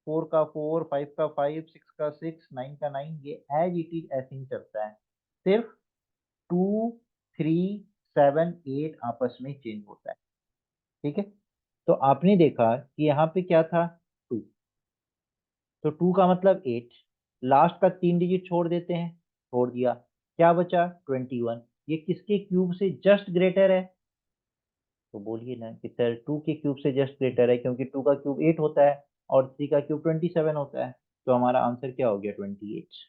4 का 4, 5 का 5, 6 का 6, 9 का 9, ये एज इट इज ऐसे ही चलता है। सिर्फ 2, 3, 7, 8 आपस में चेंज होता है, ठीक है। तो आपने देखा कि यहाँ पे क्या था 2, तो 2 का मतलब 8, लास्ट का 3 डिजिट छोड़ देते हैं, छोड़ दिया, क्या बचा 21। ये किसके क्यूब से जस्ट ग्रेटर है, तो बोलिए ना कि सर 2 के क्यूब से जस्ट ग्रेटर है, क्योंकि 2 का क्यूब 8 होता है और 3 का क्यूब 27 होता है। तो हमारा आंसर क्या हो गया 28।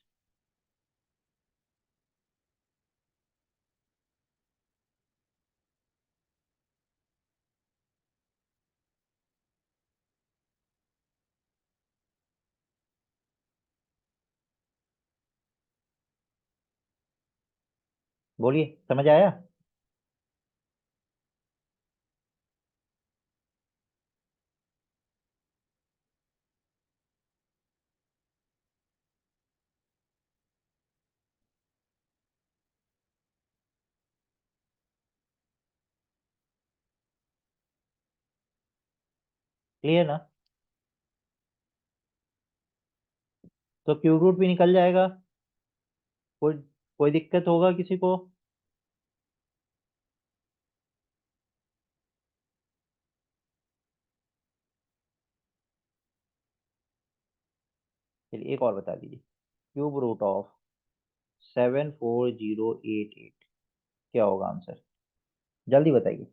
बोलिए, समझ आया। क्लियर ना। तो क्यूब रूट भी निकल जाएगा। कोई कोई दिक्कत होगा किसी को? चलिए एक और बता दीजिए, क्यूब रूट ऑफ 74088 क्या होगा आंसर, जल्दी बताइए।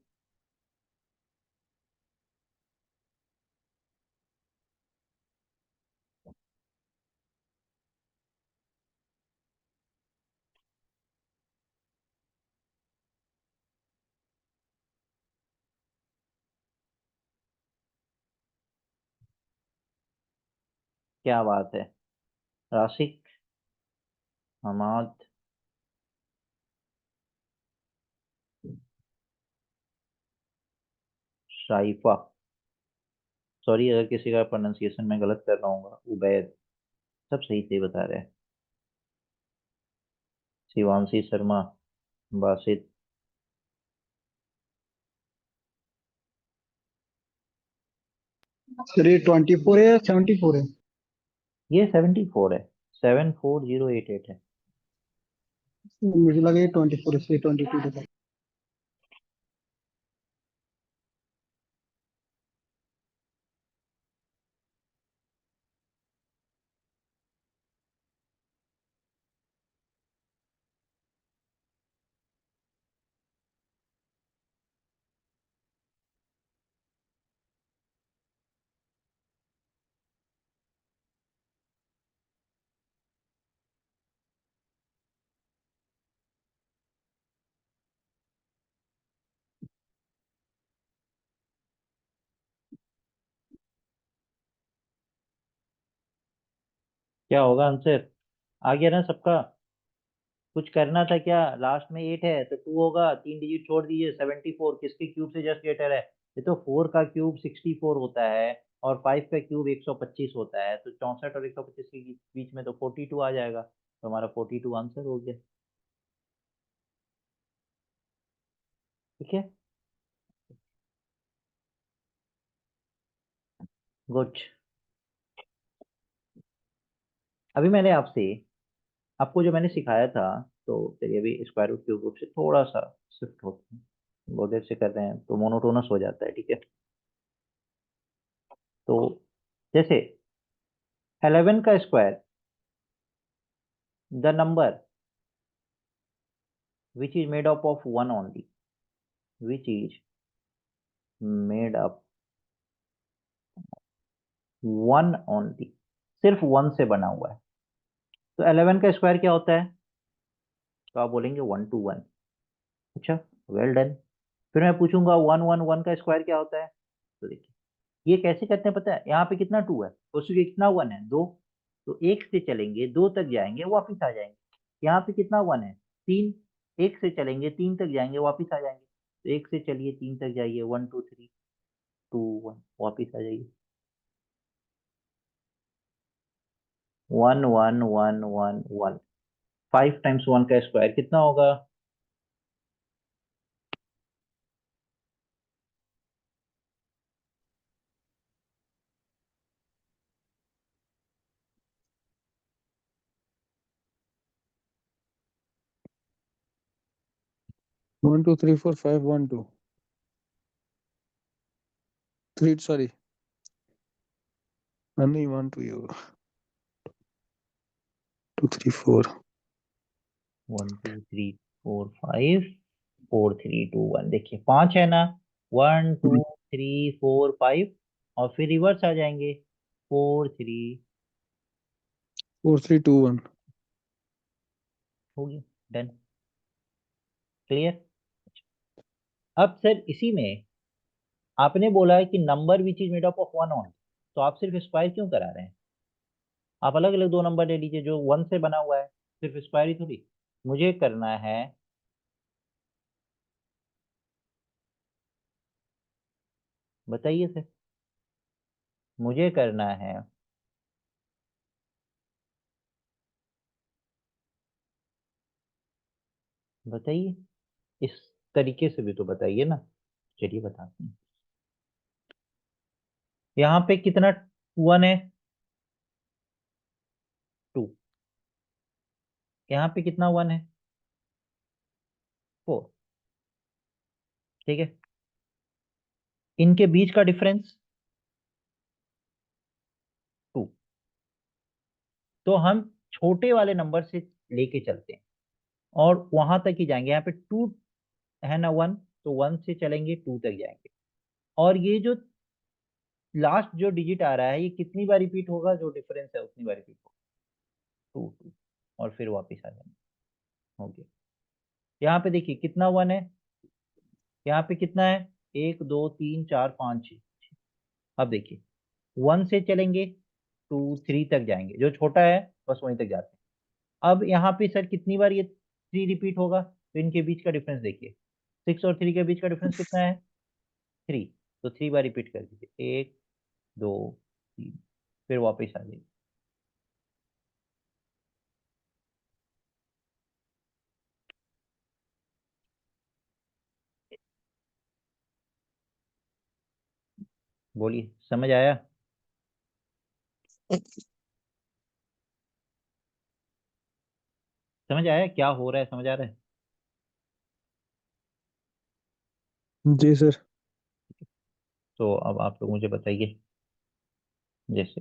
क्या बात है, राशिक, हमाद, शाइफा, सॉरी अगर किसी का प्रोनाउंसिएशन में गलत कर रहा हूँ, उबैद, सब सही सही बता रहे हैं। शिवांशी शर्मा, बासित, सर ये 24 है या 74 है? ये 74 है, 74088 है। मुझे लगा ये 24 है, इसलिए 22 था। क्या होगा आंसर, आ गया ना सबका, कुछ करना था क्या, लास्ट में 8 है तो 2 होगा, 3 डिजिट छोड़ दीजिए, 74 किसके क्यूब से जस्ट ग्रेटर है, ये तो 4 का क्यूब 64 होता है और 5 का क्यूब 125 होता है, तो 64 और 125 के बीच में तो 42 आ जाएगा, तो हमारा 42 आंसर हो गया। ठीक है, गुड। अभी मैंने आपको जो मैंने सिखाया था, तो चलिए अभी स्क्वायर रूट क्यूब रूट से थोड़ा सा शिफ्ट होते हैं, बहुत देर से कर रहे हैं तो मोनोटोनस हो जाता है, ठीक है। तो जैसे 11 का square, the number which is made up of one only, which is made up one only, सिर्फ वन से बना हुआ है, तो 11 का स्क्वायर क्या होता है, तो आप बोलेंगे 1 to 1। अच्छा, वेल डन। फिर मैं पूछूंगा 1 1 1 का स्क्वायर क्या होता है, तो देखिए ये कैसे करते हैं पता है, यहाँ पे कितना 2 है तो उसके कितना 1 है, 2, तो 1 से चलेंगे 2 तक जाएंगे वापिस आ जाएंगे, यहाँ पे कितना 1 है, 3, 1 से चलेंगे 3 तक जाएंगे वापिस आ जाएंगे, तो 1 से चलिए 3 तक जाइए, 1 2 3 2 1 वापिस आ जाइए, 1 1 1 1 1, 5 टाइम्स 1 का स्क्वायर कितना होगा, 1 2 3 4 5 1 2 3, सॉरी नहीं 1 2 ये होगा, 2 3 4। 1 2 3 4 5 4 3 2 1, देखिए 5 है ना, 1 2 3 4 5, और फिर रिवर्स आ जाएंगे, 4 3, 4 3 2 1। हो गया, डन, क्लियर। अब सर इसी में आपने बोला है कि number which is made up of one on, तो आप सिर्फ स्क्वायर क्यों करा रहे हैं, आप अलग अलग दो नंबर ले लीजिए जो 1 से बना हुआ है, सिर्फ स्क्वायर ही थोड़ी मुझे करना है, बताइए सर, मुझे करना है, बताइए, इस तरीके से भी तो बताइए ना, चलिए बताते हैं, यहाँ पे कितना 1 है, 2, यहाँ पे कितना 1 है, 4, ठीक है, इनके बीच का डिफरेंस 2, तो हम छोटे वाले नंबर से लेके चलते हैं और वहां तक ही जाएंगे। यहाँ पे 2 है ना 1, तो 1 से चलेंगे 2 तक जाएंगे। और ये जो लास्ट जो डिजिट आ रहा है ये कितनी बार रिपीट होगा, जो डिफरेंस है उतनी बार रिपीट होगा, 2 2, और फिर वापस आ जाएंगे। हो गया। यहाँ पे देखिए कितना 1 है, यहाँ पे कितना है, 1 2 3 4 5 6। अब देखिए 1 से चलेंगे 2 3 तक जाएंगे, जो छोटा है बस वहीं तक जाते हैं। अब यहाँ पे सर कितनी बार ये 3 रिपीट होगा, तो इनके बीच का डिफरेंस देखिए, 6 और 3 के बीच का डिफरेंस कितना है, 3। तो 3 बार रिपीट कर दीजिए, 1 2 3, फिर वापस आ जाइए। बोलिए, समझ आया? समझ आया क्या हो रहा है, समझ आ रहा है? जी सर। तो अब आप लोग मुझे बताइए, जैसे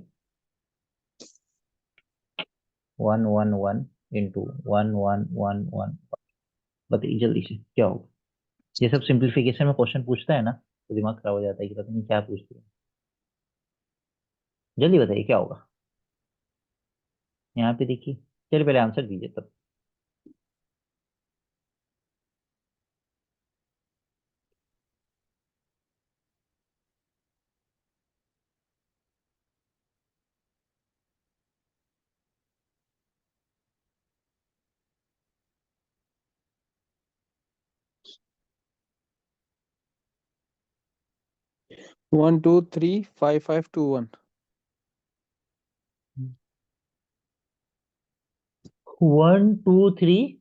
1 1 1 इंटू 1 1 1 1, बताइए जल्दी से क्या होगा। ये सब सिंप्लीफिकेशन में क्वेश्चन पूछता है ना, तो दिमाग खराब हो जाता है कि पता नहीं क्या पूछ रहे हैं। जल्दी बताइए क्या होगा। यहाँ पे देखिए, चलिए पहले आंसर दीजिए तब। One two three five five two one. 1 2 3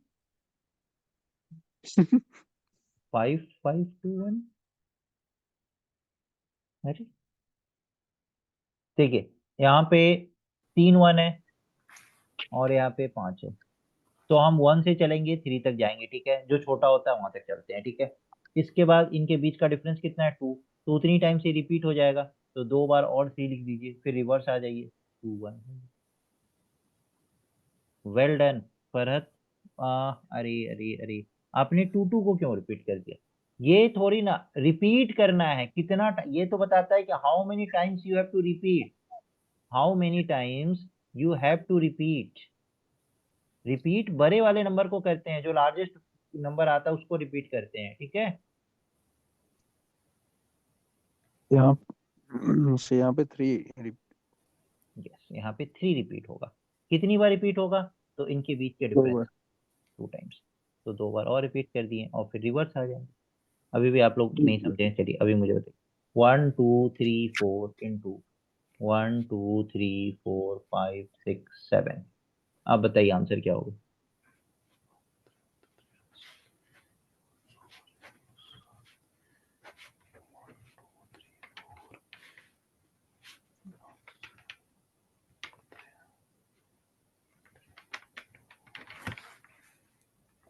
5 5 2 1। अरे देखिए, यहाँ पे 3 1 है और यहाँ पे 5 है, तो हम 1 से चलेंगे 3 तक जाएंगे, ठीक है, जो छोटा होता है वहां तक चलते हैं, ठीक है। इसके बाद इनके बीच का डिफरेंस कितना है, 2। 2 3 टाइम से रिपीट हो जाएगा, तो 2 बार और 3 लिख दीजिए, फिर रिवर्स आ जाइए, 2 1। Well done Farhat. अरे अरे अरे, आपने 2 2 को क्यों रिपीट कर दिया? ये थोड़ी ना रिपीट करना है, कितना ये तो बताता है कि how many times you have to repeat, how many times you have to repeat. Repeat बड़े वाले नंबर को करते हैं, जो लार्जेस्ट नंबर आता है उसको रिपीट करते हैं, ठीक है। यहाँ से यहाँ पे थ्री। यस, यहाँ पे 3 रिपीट होगा। कितनी बार रिपीट होगा, तो इनके बीच के दो डिफरेंस बार। 2 टाइम्स, तो 2 बार और रिपीट कर दिए और फिर रिवर्स आ जाएंगे। अभी भी आप लोग नहीं समझे हैं, चलिए अभी मुझे बताइए। 1 2 3 4 इंटू 1 2 3 4 5 6 7। आप बताइए आंसर क्या होगा।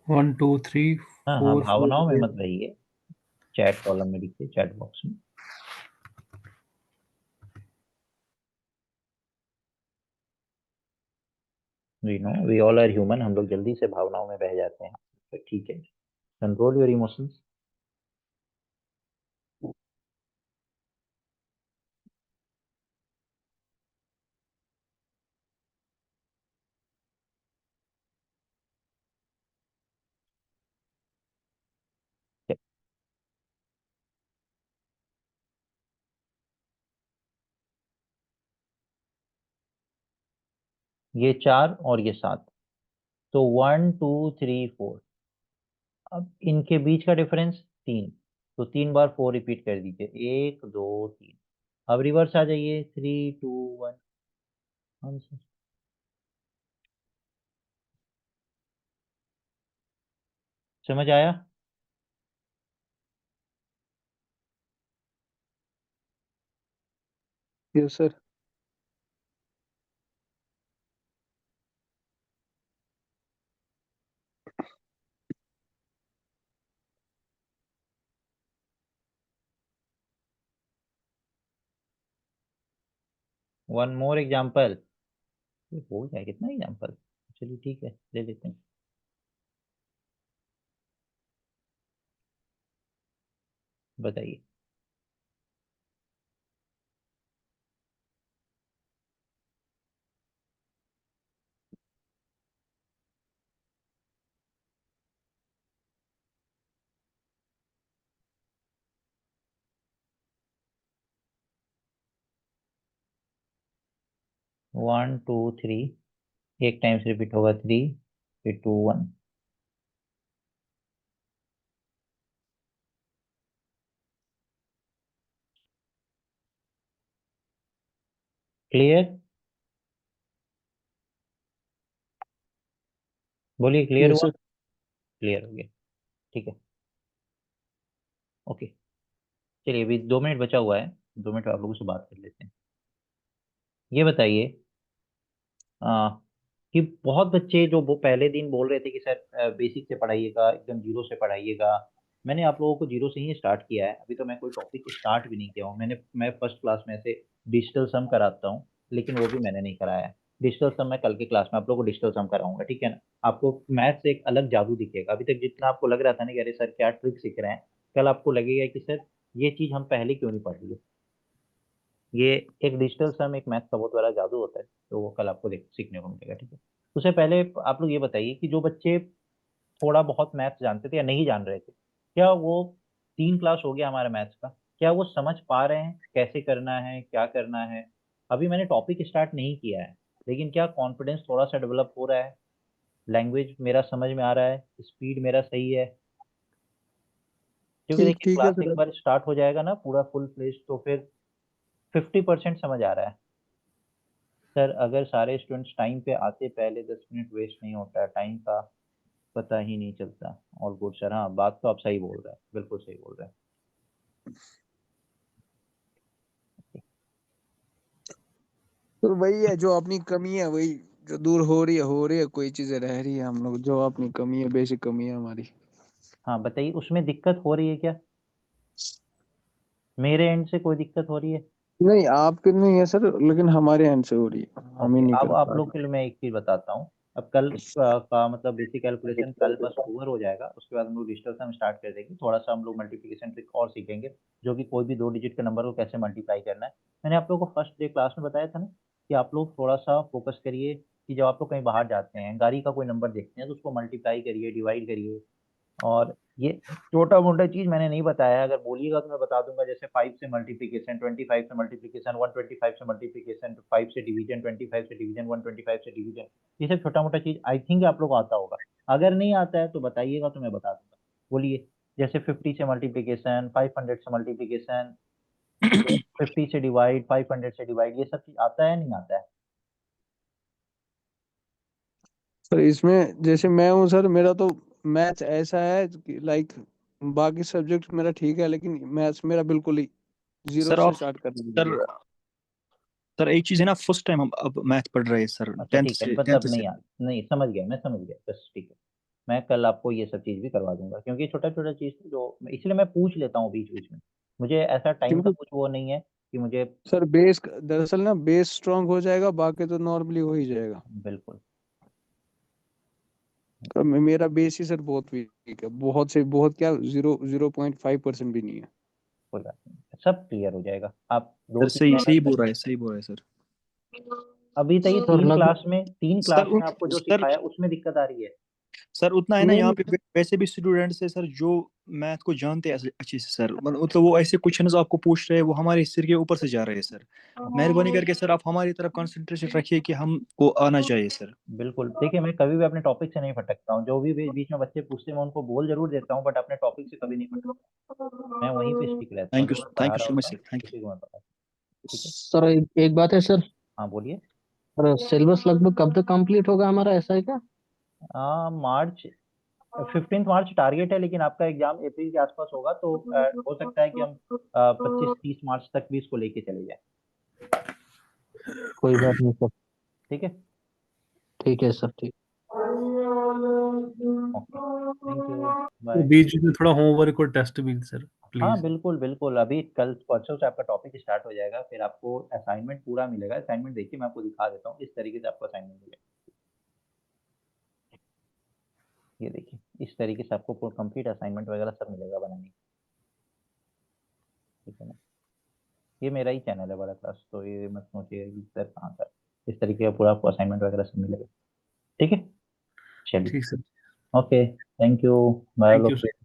वन टू थ्री हाँ हाँ, फोर भावनाओं में फोर मत रहिए, चैट कॉलम में लिखिए, चैट बॉक्स में। We know we all are human, हम लोग जल्दी से भावनाओं में बह जाते हैं, तो ठीक है, कंट्रोल योर इमोशंस। ये 4 और ये 7, तो 1 2 3 4। अब इनके बीच का डिफरेंस 3, तो 3 बार 4 रिपीट कर दीजिए, 1 2 3। अब रिवर्स आ जाइए, 3 2 1 आंसर। समझ आया? Yes sir. One more example. ये हो जाए कितना एग्जाम्पल, चलिए ठीक है ले लेते हैं। बताइए। वन टू थ्री, एक टाइम से रिपीट होगा थ्री, फिर टू वन। क्लियर, बोलिए क्लियर यस हुआ। सर। क्लियर हो गया, ठीक है ओके। चलिए अभी 2 मिनट बचा हुआ है, 2 मिनट आप लोगों से बात कर लेते हैं। ये बताइए आ, कि बहुत बच्चे जो वो पहले दिन बोल रहे थे कि सर बेसिक से पढ़ाइएगा, एकदम जीरो से पढ़ाइएगा। मैंने आप लोगों को जीरो से ही स्टार्ट किया है, अभी तो मैं कोई टॉपिक स्टार्ट भी नहीं किया हूँ। मैं फर्स्ट क्लास में से डिजिटल सम कराता हूँ, लेकिन वो भी मैंने नहीं कराया है। डिजिटल सम मैं कल के क्लास में आप लोगों को डिजिटल सम कराऊंगा, ठीक है ना। आपको मैथ से एक अलग जादू दिखेगा। अभी तक जितना आपको लग रहा था ना कि अरे सर क्या ट्रिक सीख रहे हैं, कल आपको लगेगा कि सर ये चीज़ हम पहले क्यों नहीं पढ़ लिए। ये एक डिजिटल सम, एक मैथ का बहुत बड़ा जादू होता है, तो वो कल आपको सीखने को मिलेगा, ठीक है। उससे पहले आप लोग ये बताइए कि जो बच्चे थोड़ा बहुत मैथ्स जानते थे या नहीं जान रहे थे, क्या वो 3 क्लास हो गया हमारा मैथ्स का, क्या वो समझ पा रहे हैं कैसे करना है क्या करना है। अभी मैंने टॉपिक स्टार्ट नहीं किया है, लेकिन क्या कॉन्फिडेंस थोड़ा सा डेवलप हो रहा है, लैंग्वेज मेरा समझ में आ रहा है, स्पीड मेरा सही है। क्योंकि ठीक देखिए ठीक है क्लास एक सर। बार स्टार्ट हो जाएगा ना पूरा फुल फ्लेज, तो फिर 50% समझ आ रहा है। सर अगर सारे स्टूडेंट्स टाइम पे आते, पहले 10 मिनट वेस्ट नहीं होता है, टाइम का पता ही नहीं चलता। ऑल गुड सर, हाँ बात तो आप सही बोल रहे हैं, बिल्कुल सही बोल रहे हैं। तो वही है जो अपनी कमी है, वही जो दूर हो रही है, कोई चीजें रह रही है हम लोग, जो अपनी कमी है, बेसिक कमी है हमारी। हाँ बताइए, उसमें दिक्कत हो रही है क्या, मेरे एंड से कोई दिक्कत हो रही है। नहीं, आपके नहीं है सर, लेकिन हमारे एंड से हो रही है, हम ही ओके, नहीं अब कर आप पा लोग के लिए मैं एक चीज बताता हूँ। अब कल का मतलब बेसिक कैलकुलेशन कल बस ओवर हो जाएगा, उसके बाद हम लोग डिजिटल सम स्टार्ट कर देंगे। थोड़ा सा हम लोग मल्टीप्लिकेशन ट्रिक और सीखेंगे, जो कि कोई भी 2 डिजिट के नंबर को कैसे मल्टीप्लाई करना है। मैंने आप लोगों को फर्स्ट डे क्लास में बताया था ना कि आप लोग थोड़ा सा फोकस करिए कि जब आप लोग कहीं बाहर जाते हैं, गाड़ी का कोई नंबर देखते हैं, तो उसको मल्टीप्लाई करिए, डिवाइड करिए। और ये छोटा मोटा चीज मैंने नहीं बताया, अगर बोलिएगा तो मैं बता दूंगा। जैसे 5 से मल्टीप्लिकेशन, 25 से मल्टीप्लिकेशन, 125 से मल्टीप्लिकेशन, 5 से डिवीजन, 25 से डिवीजन, 125 से डिवीजन, ये सब छोटा मोटा चीज आई थिंक आप लोग को आता होगा। अगर नहीं आता है तो बताइएगा, तो मैं बता दूंगा। बोलिए। जैसे 50 से मल्टीप्लिकेशन, 500 से मल्टीप्लिकेशन, 50 से डिवाइड, 500 से डिवाइड, ये सब चीज आता है नहीं आता है। सर इसमें जैसे मैं हूँ सर, मेरा तो मैथ्स ऐसा है कि लाइक बाकी सब्जेक्ट मेरा ठीक है, लेकिन मैथ्स मेरा बिल्कुल ही जीरो सर से आप स्टार्ट करना सर पड़ेगा। सर एक चीज है ना, फर्स्ट टाइम हम अब मैथ पढ़ रहे हैं सर, अच्छा टेंथ ठीक है, से टेंथ मतलब से। नहीं नहीं समझ गया, मैं समझ गया, बस ठीक है। मैं कल आपको ये सब चीज़ भी करवा दूंगा, क्योंकि छोटा छोटा चीज़ जो इसलिए मैं पूछ लेता हूँ बीच बीच में। मुझे ऐसा टाइम का क्योंकि कुछ वो नहीं है कि मुझे। सर बेस दरअसल ना बेस स्ट्रांग हो जाएगा, बाकी तो नॉर्मली हो ही जाएगा। बिल्कुल। तो मेरा बेस ही सर बहुत वीक है, बहुत से बहुत क्या, 0.5% भी नहीं है। कोई बात नहीं, सब क्लियर हो जाएगा। आप दो सर तीन सही सही मेहनत बोल करें। रहा है, सही बोल रहा है सर। अभी तक ये सर लगभग तीन सर क्लास में आपको जो सर सिखाया उसमें दिक्कत आ रही है। सर उतना है ना, नहीं यहाँ नहीं पे वैसे भी स्टूडेंट्स है सर जो मैथ को जानते हैं अच्छे से सर, मतलब वो ऐसे क्वेश्चंस आपको पूछ रहे हैं, वो हमारे सिर के ऊपर से जा रहे हैं सर। मेहरबानी करके सर आप हमारी तरफ कंसंट्रेशन रखिए कि हमको आना चाहिए सर। बिल्कुल, देखिए मैं कभी भी अपने टॉपिक से नहीं भटकता हूँ। जो भी बीच में बच्चे पूछते हैं मैं उनको बोल जरूर देता हूँ, बट अपने टॉपिक से कभी नहीं भटकता। मैं वहीं पे स्टिक रहता हूँ, जो मैं पढ़ा थैंक यू रहा सो मच होता सर, हूँ थैंक यू। उसी को मैं पढ़ा। ठीक है। सर एक बात है सर। हाँ बोलिए। सर सिलेबस लगभग कब तक कंप्लीट होगा हमारा, ऐसा है क्या? मार्च, 15 मार्च टारगेट है, लेकिन आपका एग्जाम अप्रैल के आसपास होगा, तो हो सकता है कि हम 25-30 मार्च तक भी इसको लेके चले जाए। कोई बात नहीं सर। ठीक है। ठीक है सर, ठीक। ओके। थैंक यू, तो बाय। बीच में थोड़ा होमवर्क और टेस्ट भी सर हाँ प्लीज। बिल्कुल बिल्कुल, अभी कल परसों से आपका टॉपिक स्टार्ट हो जाएगा, फिर आपको असाइनमेंट पूरा मिलेगा। असाइनमेंट देखिए मैं आपको दिखा देता हूँ, इस तरीके से आपको असाइनमेंट मिलेगा। ये देखिए इस तरीके से आपको कंप्लीट असाइनमेंट वगैरह सब मिलेगा बनाने को, ठीक है ना। ये मेरा ही चैनल है बड़ा क्लास, तो ये मत सोचिएगा कि सर कहाँ का। इस तरीके का पूरा आपको असाइनमेंट वगैरह सब मिलेगा, ठीक है। चलिए, ठीक sir, okay, thank you, bye thank you लोग। सर।